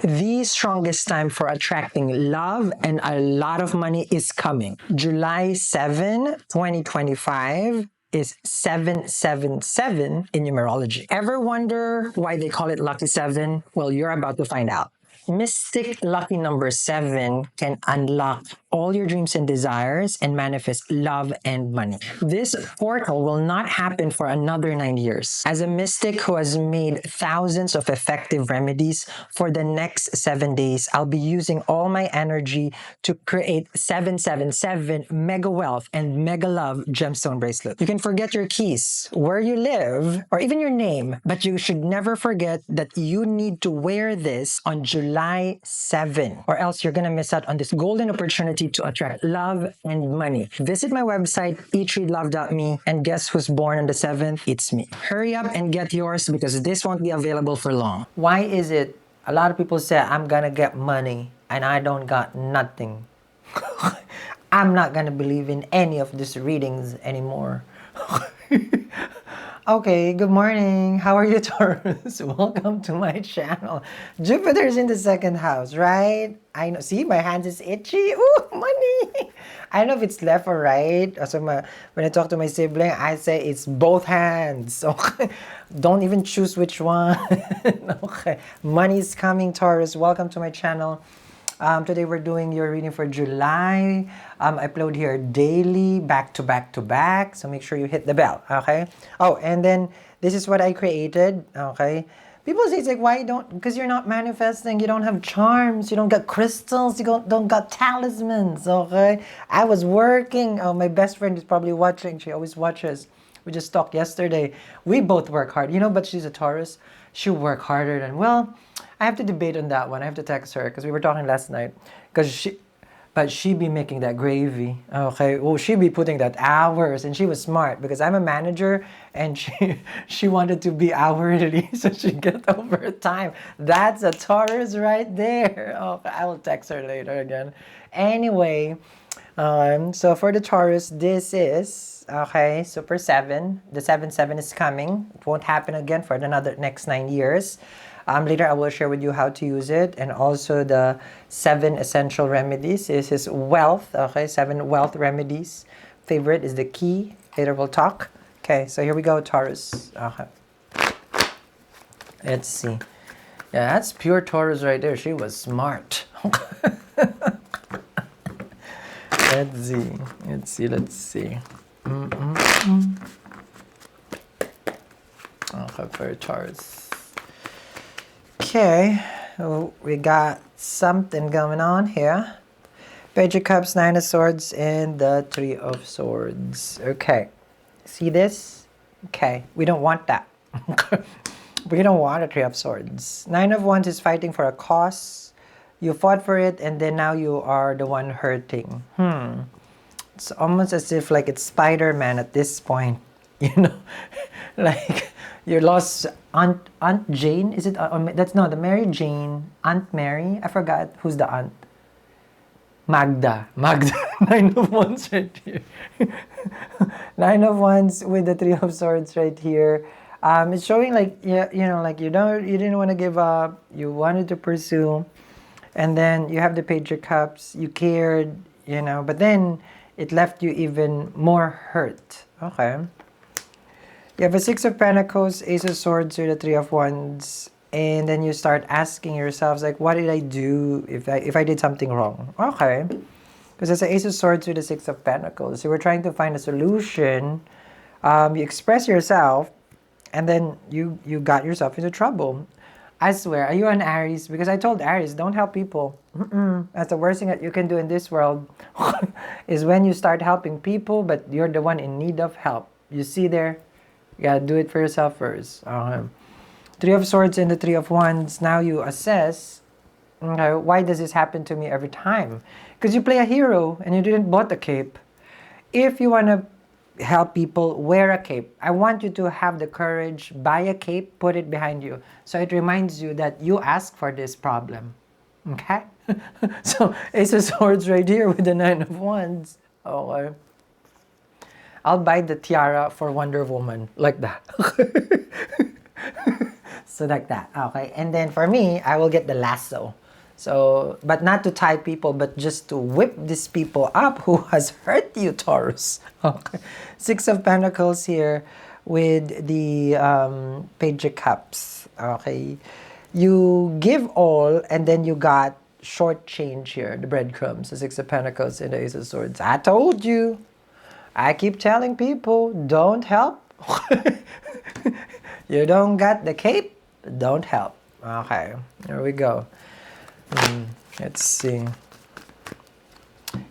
The strongest time for attracting love and a lot of money is coming. July 7, 2025 is 777 in numerology. Ever wonder why they call it Lucky 7? Well, you're about to find out. Mystic lucky number 7 can unlock all your dreams and desires and manifest love and money. This portal will not happen for another 9 years. As a mystic who has made thousands of effective remedies, for the next 7 days, I'll be using all my energy to create 777 mega wealth and mega love gemstone bracelet. You can forget your keys, where you live, or even your name, but you should never forget that you need to wear this on July 7, or else you're gonna miss out on this golden opportunity to attract love and money. Visit my website, eatreadlove.me, and guess who's born on the 7th? It's me. Hurry up and get yours because this won't be available for long. Why is it a lot of people say, I'm gonna get money and I don't got nothing? I'm not gonna believe in any of these readings anymore. Okay, good morning. How are you, Taurus? Welcome to my channel. Jupiter's in the second house, right? I know. See, my hands is itchy. Ooh, money. I don't know if it's left or right. So when I talk to my sibling, I say it's both hands. Okay. Don't even choose which one. Okay. Money's coming, Taurus. Welcome to my channel. Today we're doing your reading for July. I upload here daily, back to back to back. So make sure you hit the bell, okay? Oh, and then this is what I created, okay? People say it's like, why you don't, because you're not manifesting, you don't have charms, you don't got crystals, you don't got talismans, okay? I was working. Oh, my best friend is probably watching. She always watches. We just talked yesterday. We both work hard, but she's a Taurus. She work harder than, well, I have to debate on that one. I have to text her because we were talking last night. But she be making that gravy, okay? Oh, she be putting that hours, and she was smart because I'm a manager, and she wanted to be hourly, so she get overtime. That's a Taurus right there. Okay, I will text her later again. Anyway, so for the Taurus, this is okay. Super 7. The 7-7 is coming. It won't happen again for another next 9 years. Later, I will share with you how to use it, and also the 7 essential remedies. This is wealth, okay? 7 wealth remedies. Favorite is the key. Later, we'll talk. Okay, so here we go, Taurus. Okay. Let's see. Yeah, that's pure Taurus right there. She was smart. Let's see. Okay, for Taurus. Okay, so we got something going on here. Page of Cups, 9 of Swords, and the 3 of Swords. Okay, see this? Okay, we don't want that. We don't want a 3 of Swords. 9 of Wands is fighting for a cause. You fought for it, and then now you are the one hurting. It's almost as if like it's Spider-Man at this point. Like you lost Aunt Jane. Is it? That's not the Mary Jane. Aunt Mary. I forgot who's the aunt. Magda. 9 of Wands right here. 9 of Wands with the 3 of Swords right here. It's showing like like you didn't want to give up. You wanted to pursue, and then you have the Page of Cups. You cared, but then it left you even more hurt. Okay. You have a 6 of Pentacles, Ace of Swords, with the 3 of Wands, and then you start asking yourselves, like, what did I do if I did something wrong? Okay. Because it's an Ace of Swords with the 6 of Pentacles. You were trying to find a solution. You express yourself, and then you got yourself into trouble. I swear, are you an Aries? Because I told Aries, don't help people. That's the worst thing that you can do in this world is when you start helping people, but you're the one in need of help. You see there? You gotta do it for yourself first. 3 of Swords and the 3 of Wands. Now you assess, why does this happen to me every time? Because you play a hero and you didn't bought a cape. If you want to help people, wear a cape. I want you to have the courage, buy a cape, put it behind you. So it reminds you that you asked for this problem. Okay? So Ace of Swords right here with the 9 of Wands. Okay. I'll buy the tiara for Wonder Woman. Like that. So like that. Okay. And then for me, I will get the lasso. So, but not to tie people, but just to whip these people up who has hurt you, Taurus. Okay. Six of Pentacles here with the Page of Cups. Okay. You give all, and then you got short change here, the breadcrumbs, the Six of Pentacles and the Ace of Swords. I told you. I keep telling people, don't help. You don't got the cape, don't help. Okay, here we go. Let's see.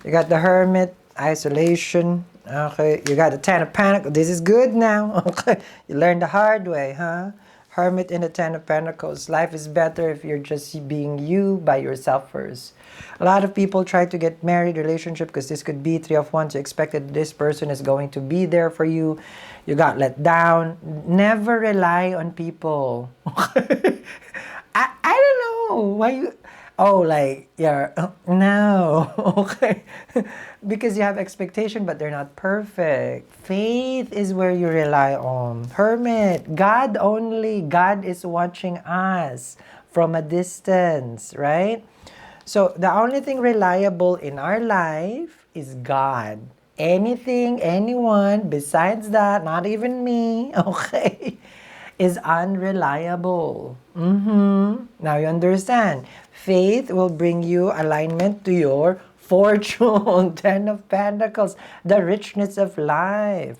You got the Hermit, isolation. Okay, you got the Ten of Pentacles. This is good now. Okay, you learned the hard way, huh? Hermit in the Ten of Pentacles. Life is better if you're just being you by yourself first. A lot of people try to get married, relationship, because this could be Three of Wands. You expected this person is going to be there for you. You got let down. Never rely on people. I don't know why you... Oh, like, yeah, no, okay. Because you have expectation, but they're not perfect. Faith is where you rely on. Hermit, God only. God is watching us from a distance, right? So, the only thing reliable in our life is God. Anything, anyone besides that, not even me, okay, is unreliable. Now you understand. Faith will bring you alignment to your fortune. Ten of Pentacles, the richness of life.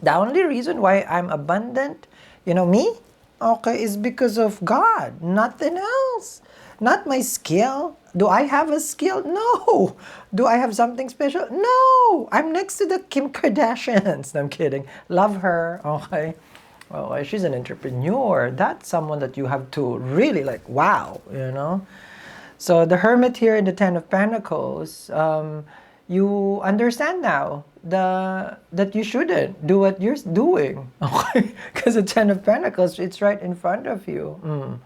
The only reason why I'm abundant, me, okay, is because of God. Nothing else. Not my skill. Do I have a skill? No. Do I have something special? No. I'm next to the Kim Kardashians. No, I'm kidding. Love her, okay. Well, she's an entrepreneur. That's someone that you have to really like, wow, So the Hermit here in the Ten of Pentacles, you understand now that you shouldn't do what you're doing, okay? Because the Ten of Pentacles, it's right in front of you.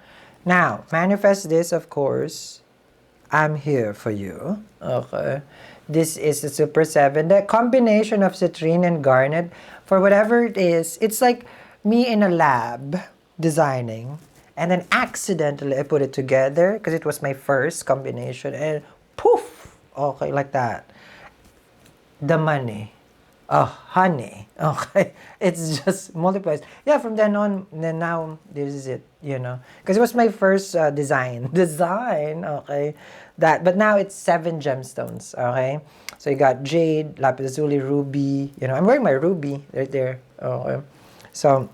Now, manifest this, of course. I'm here for you, okay? This is the Super 7. The combination of citrine and garnet, for whatever it is, it's like me in a lab designing, and then accidentally I put it together because it was my first combination, and poof, okay, like that. The money, oh honey, okay, it's just multiplies. Yeah, from then on, then now this is it, because it was my first design, okay, but now it's 7 gemstones, okay. So you got jade, lapis lazuli, ruby, I'm wearing my ruby right there, okay. So,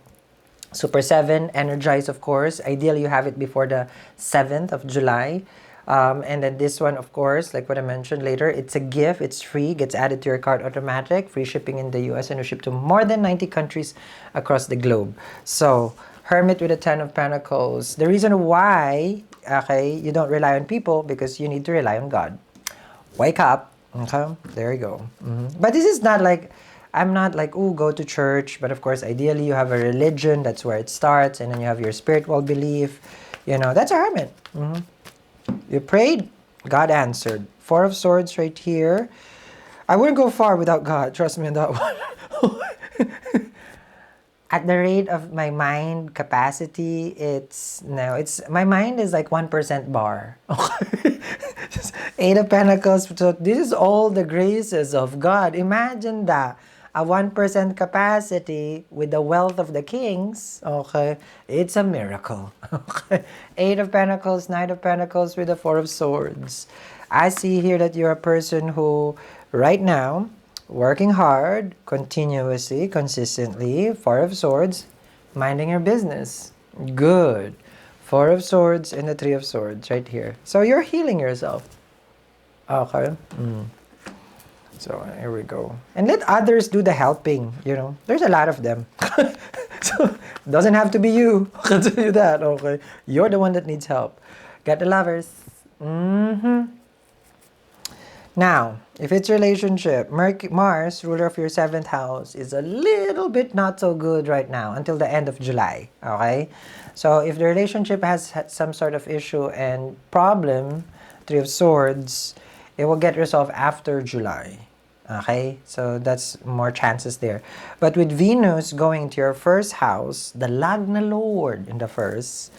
Super 7, energize, of course. Ideally, you have it before the 7th of July. And then this one, of course, like what I mentioned later, it's a gift. It's free. Gets added to your cart automatic. Free shipping in the US, and you ship to more than 90 countries across the globe. So, Hermit with the 10 of Pentacles. The reason why, okay, you don't rely on people, because you need to rely on God. Wake up. Okay, there you go. But this is not like... I'm not like, oh, go to church. But of course, ideally, you have a religion. That's where it starts. And then you have your spiritual belief. That's a hermit. You prayed, God answered. Four of Swords right here. I wouldn't go far without God. Trust me on that one. At the rate of my mind capacity, my mind is like 1% bar. Eight of Pentacles. So this is all the graces of God. Imagine that. A 1% capacity with the wealth of the kings, okay, it's a miracle. Okay. Eight of Pentacles, Knight of Pentacles with the Four of Swords. I see here that you're a person who, right now, working hard, continuously, consistently, Four of Swords, minding your business. Good. Four of Swords and the Three of Swords right here. So you're healing yourself. Okay. So here we go. And let others do the helping, There's a lot of them. So it doesn't have to be you. I'll tell you that, okay? You're the one that needs help. Got the Lovers. Now, if it's relationship, Mars, ruler of your 7th house, is a little bit not so good right now until the end of July, okay? So if the relationship has some sort of issue and problem, Three of Swords, it will get resolved after July. Okay, so that's more chances there. But with Venus going to your first house, the Lagna Lord in the first,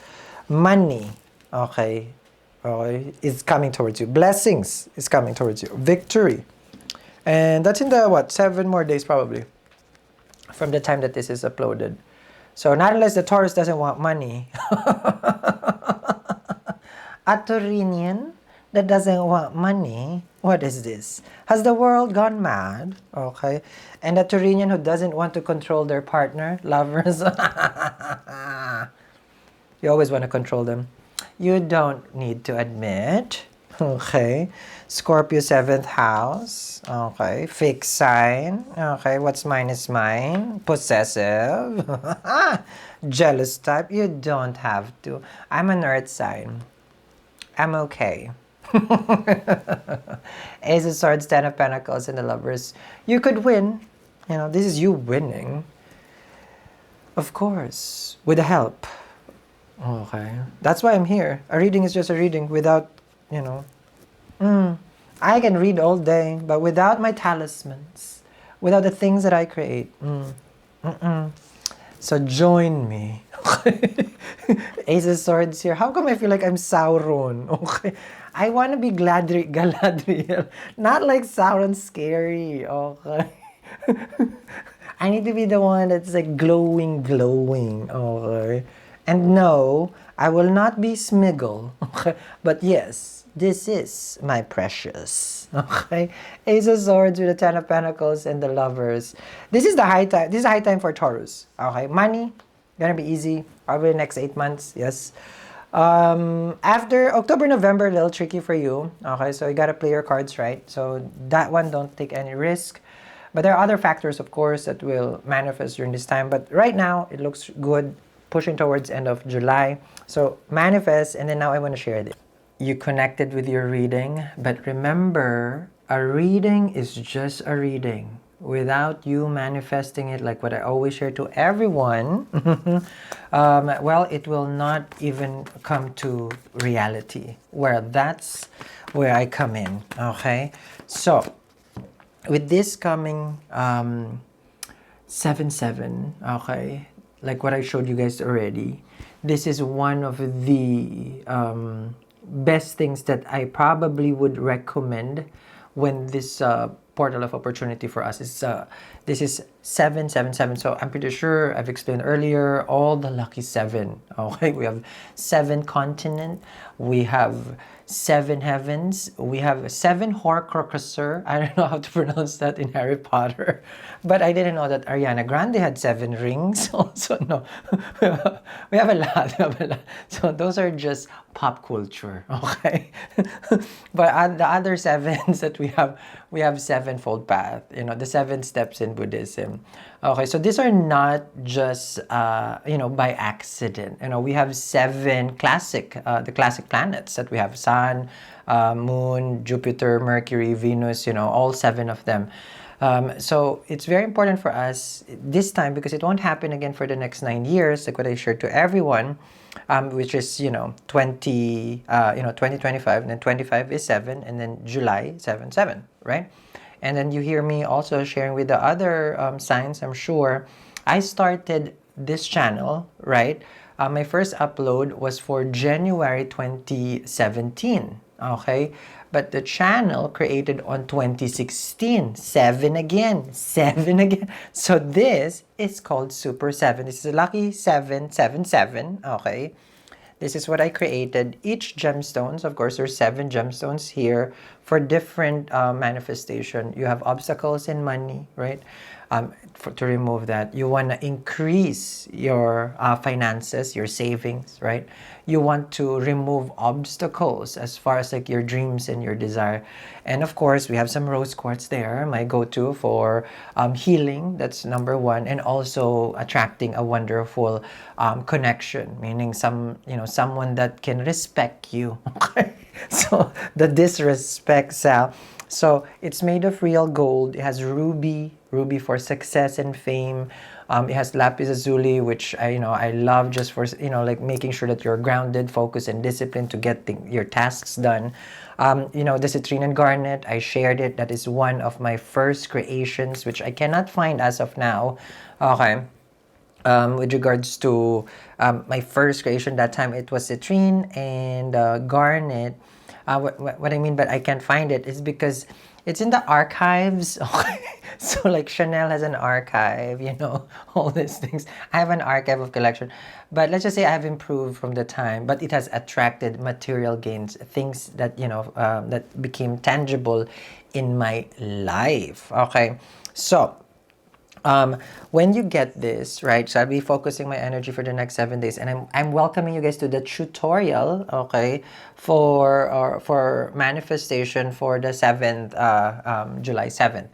money, okay, okay, is coming towards you. Blessings is coming towards you. Victory. And that's in the, what, 7 more days probably from the time that this is uploaded. So not unless the Taurus doesn't want money. A Taurinian that doesn't want money, what is this? Has the world gone mad? Okay. And a Taurinian who doesn't want to control their partner, lovers. You always want to control them. You don't need to admit. Okay. Scorpio 7th house. Okay. Fixed sign. Okay. What's mine is mine. Possessive. Jealous type. You don't have to. I'm an earth sign. I'm okay. Ace of Swords, 10 of Pentacles, and the Lovers. You could win. You know, this is you winning. Of course. With the help. Okay. That's why I'm here. A reading is just a reading without, you know. I can read all day, but without my talismans, without the things that I create. So join me. Ace of Swords here. How come I feel like I'm Sauron? Okay. I want to be Galadriel. Not like Sauron scary. Okay. I need to be the one that's like glowing. Okay. And no, I will not be Smiggle. Okay. But yes, this is my precious. Okay. Ace of Swords with the 10 of Pentacles and the Lovers. This is the high time. This is a high time for Taurus. Okay. Money, gonna be easy. Probably the next 8 months. Yes. After October, November, a little tricky for you. Okay. So you gotta play your cards right. So that one, don't take any risk. But there are other factors, of course, that will manifest during this time. But right now, it looks good. Pushing towards end of July. So manifest, and then now I want to share this. You connected with your reading, but remember, a reading is just a reading. Without you manifesting it, like what I always share to everyone, well, it will not even come to reality. Where that's where I come in, okay? So, with this coming 7-7, okay? Like what I showed you guys already, this is one of the best things that I probably would recommend when this portal of opportunity for us is this is 777. So I'm pretty sure I've explained earlier all the lucky 7. Okay, we have 7 continent, we have 7 heavens, we have 7 Horcruxer. I don't know how to pronounce that in Harry Potter, but I didn't know that Ariana Grande had 7 rings also. No, we have a lot. So those are just pop culture, okay? But the other 7s that we have 7-fold path, you know, the 7 steps in Buddhism. Okay, so these are not just you know, by accident. You know, we have 7 classic the classic planets that we have: Sun, Moon, Jupiter, Mercury, Venus, you know, all 7 of them. So it's very important for us this time, because it won't happen again for the next 9 years, like what I shared to everyone, which is, you know, 2025, and then 25 is 7, and then July 7-7, right? And then you hear me also sharing with the other signs, I'm sure. I started this channel, right? My first upload was for January 2017, okay? But the channel created on 2016, 7 again. So this is called Super 7. This is a lucky 777, okay? This is what I created. Each gemstones, of course, there's 7 gemstones here for different manifestation. You have obstacles in money, right? To remove that, you want to increase your finances, your savings, right? You want to remove obstacles as far as like your dreams and your desire. And of course, we have some rose quartz there, my go-to for healing. That's number 1, and also attracting a wonderful connection, meaning someone that can respect you. Okay, so the disrespect, Sal. So it's made of real gold. It has ruby ruby for success and fame. It has lapis lazuli, which I love just for like making sure that you're grounded, focused, and disciplined to get your tasks done. The citrine and garnet, I shared it. That is one of my first creations, which I cannot find as of now. Okay. With regards to my first creation that time, it was citrine and garnet. What I mean, but I can't find it is because it's in the archives. Okay. So like Chanel has an archive, all these things. I have an archive of collection. But let's just say I have improved from the time, but it has attracted material gains, things that, that became tangible in my life. Okay. So, when you get this, right, so I'll be focusing my energy for the next 7 days, and I'm welcoming you guys to the tutorial, okay, for manifestation for the 7th, July 7th.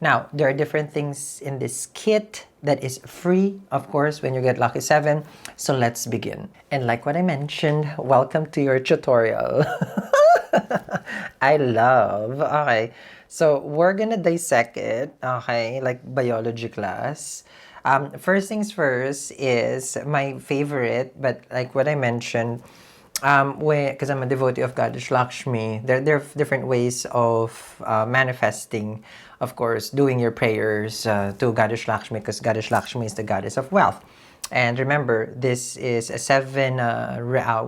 Now, there are different things in this kit that is free, of course, when you get Lucky 7. So let's begin. And like what I mentioned, welcome to your tutorial. I love. Okay. So we're gonna dissect it, okay, like biology class. First things first is my favorite, but like what I mentioned, because I'm a devotee of Goddess Lakshmi, there are different ways of manifesting, of course, doing your prayers to Goddess Lakshmi, because Goddess Lakshmi is the goddess of wealth. And remember, this is a 7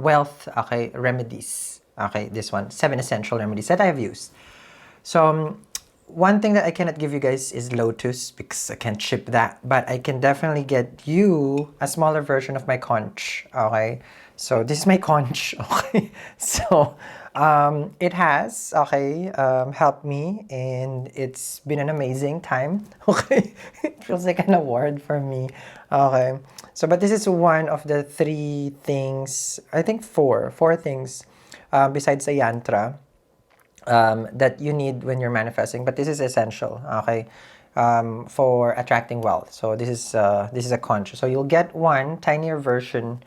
wealth, okay, remedies. Okay, this one, 7 essential remedies that I have used. So one thing that I cannot give you guys is Lotus because I can't ship that, but I can definitely get you a smaller version of my conch. Okay, so this is my conch. Okay, so it has helped me, and it's been an amazing time. Okay, it feels like an award for me. Okay, so but this is one of the 3 things, I think 4 things besides the yantra that you need when you're manifesting, but this is essential, okay, for attracting wealth. So this is a conch. So you'll get one tinier version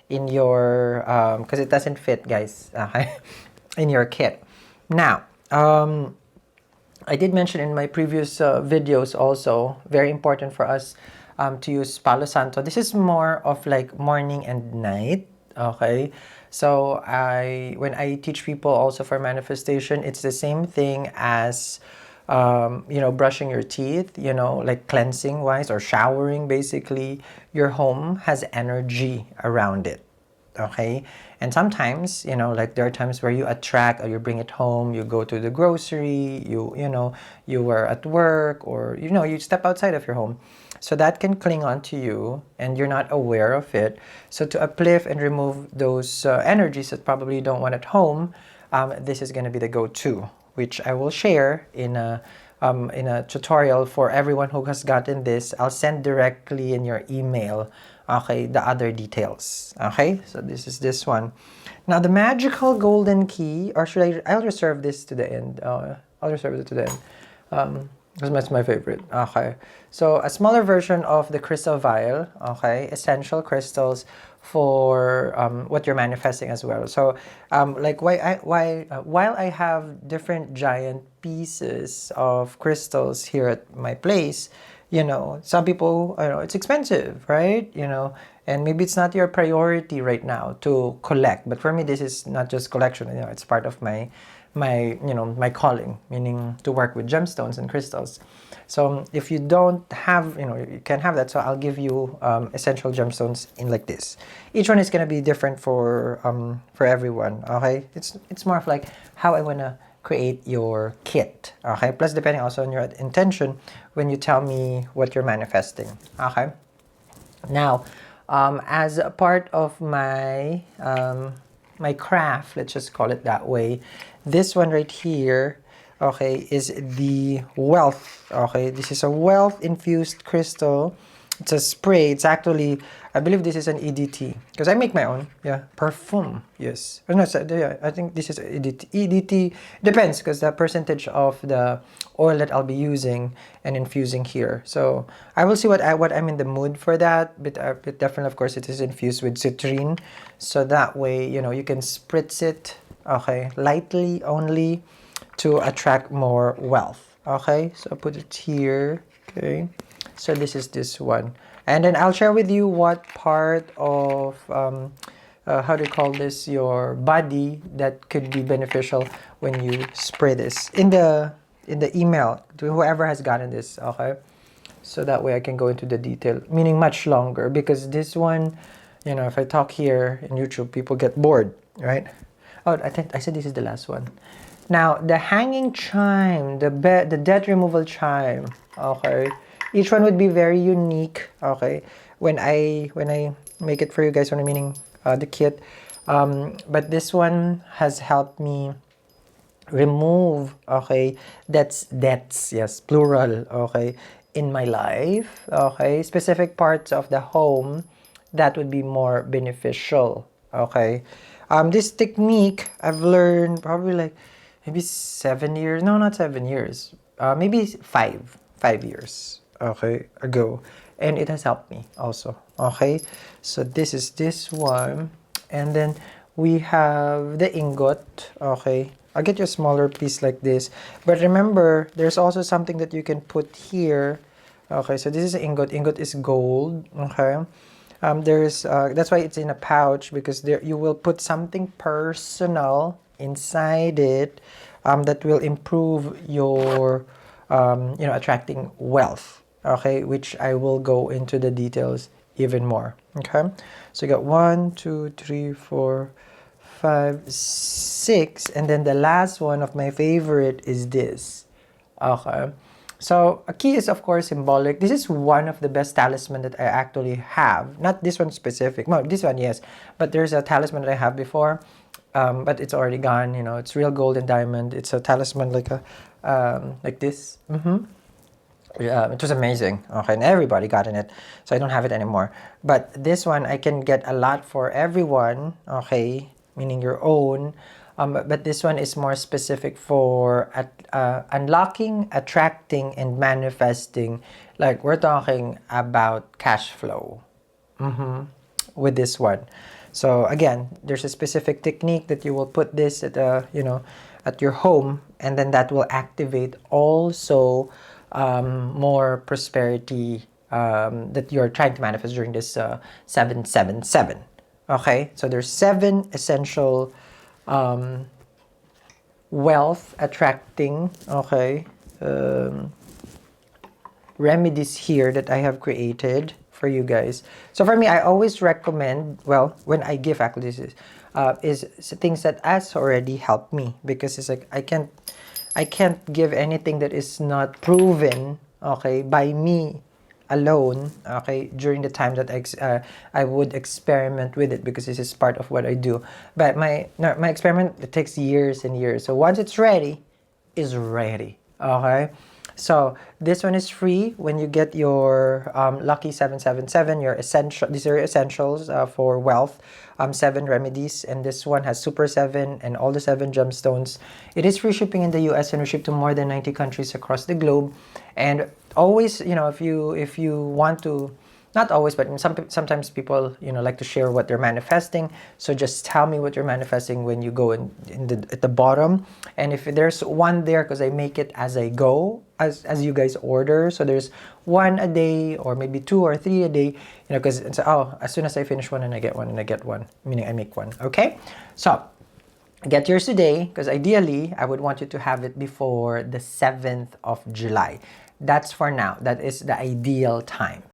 in your because it doesn't fit, guys, okay, in your kit. Now, I did mention in my previous videos also, very important for us to use Palo Santo. This is more of like morning and night, okay? So when I teach people also for manifestation, it's the same thing as, brushing your teeth, like cleansing wise or showering, basically. Your home has energy around it. Okay, and sometimes like there are times where you attract or you bring it home, you go to the grocery, you were at work, or you step outside of your home, so that can cling on to you and you're not aware of it. So to uplift and remove those energies that probably you don't want at home, this is going to be the go-to, which I will share in a tutorial for everyone who has gotten this. I'll send directly in your email, okay, the other details. Okay, so this is this one. Now the magical golden key, or I'll reserve this to the end. I'll reserve it to the end because that's my favorite. Okay, so a smaller version of the crystal vial, okay, essential crystals for what you're manifesting as well. So like while I have different giant pieces of crystals here at my place, some people, it's expensive, right? And maybe it's not your priority right now to collect. But for me, this is not just collection. It's part of my calling, meaning to work with gemstones and crystals. So if you don't have, you can have that. So I'll give you essential gemstones in like this. Each one is gonna be different for everyone. Okay, it's more of like how I wanna create your kit. Okay, plus depending also on your intention when you tell me what you're manifesting. Okay, now as a part of my my craft, let's just call it that way, this one right here, okay, is the wealth. Okay, this is a wealth infused crystal. It's a spray. It's actually, I believe this is an EDT because I make my own. Yeah, perfume. Yes. Oh, no, yeah, I think this is EDT. EDT depends because the percentage of the oil that I'll be using and infusing here. So I will see what I'm in the mood for that. But definitely, of course, it is infused with citrine, so that way you can spritz it. Okay, lightly only to attract more wealth. Okay, so I put it here Okay, so this is this one. And then I'll share with you what part of, how do you call this, your body that could be beneficial when you spray this in the email to whoever has gotten this, okay? So that way I can go into the detail, meaning much longer, because this one, you know, if I talk here in YouTube, people get bored, right? Oh, I think I said this is the last one. Now, the hanging chime, the debt removal chime, okay? Each one would be very unique, okay? When I make it for you guys, when I'm meaning the kit, but this one has helped me remove, okay, debts, yes, plural, okay, in my life, okay, specific parts of the home that would be more beneficial, okay. This technique I've learned probably like maybe 7 years, no, not 7 years, maybe 5 years, okay, ago, and it has helped me also, okay. So this is this one, and then we have the ingot, okay. I'll get you a smaller piece like this, but remember there's also something that you can put here, okay. So this is an ingot is gold, okay. That's why it's in a pouch, because there you will put something personal inside it, that will improve your, you know, attracting wealth, okay, which I will go into the details even more, okay. So you got 1, 2, 3, 4, 5, 6, and then the last one of my favorite is this, okay. So a key is of course symbolic. This is one of the best talisman that I actually have. Not this one specific. No, this one yes, but there's a talisman that I have before, but it's already gone. You know, it's real gold and diamond. It's a talisman like a, like this. Yeah, it was amazing. Okay, and everybody got in it, so I don't have it anymore. But this one I can get a lot for everyone. Okay, meaning your own. But this one is more specific for unlocking, attracting, and manifesting. Like we're talking about cash flow with this one. So again, there's a specific technique that you will put this at you know, at your home, and then that will activate also more prosperity that you're trying to manifest during this 777. Okay, so there's 7 essential wealth attracting, okay, remedies here that I have created for you guys. So for me, I always recommend, well, when I give actually this is things that has already helped me, because it's like I can't give anything that is not proven, okay, by me alone, okay, during the time that I would experiment with it, because this is part of what I do. But my experiment, it takes years and years. So once it's ready, is ready, okay. So this one is free when you get your lucky 777, your essential, these are essentials for wealth, 7 remedies, and this one has super 7 and all the 7 gemstones. It is free shipping in the US, and we ship to more than 90 countries across the globe. And always, you know, if you want to, not always, but sometimes people, you know, like to share what they're manifesting. So just tell me what you're manifesting when you go at the bottom. And if there's one there, because I make it as I go, as you guys order. So there's 1 a day, or maybe 2 or 3 a day, you know, because it's, oh, as soon as I finish one and I get one and I get one, meaning I make one. Okay, so get yours today, because ideally I would want you to have it before the 7th of July. That's for now. That is the ideal time.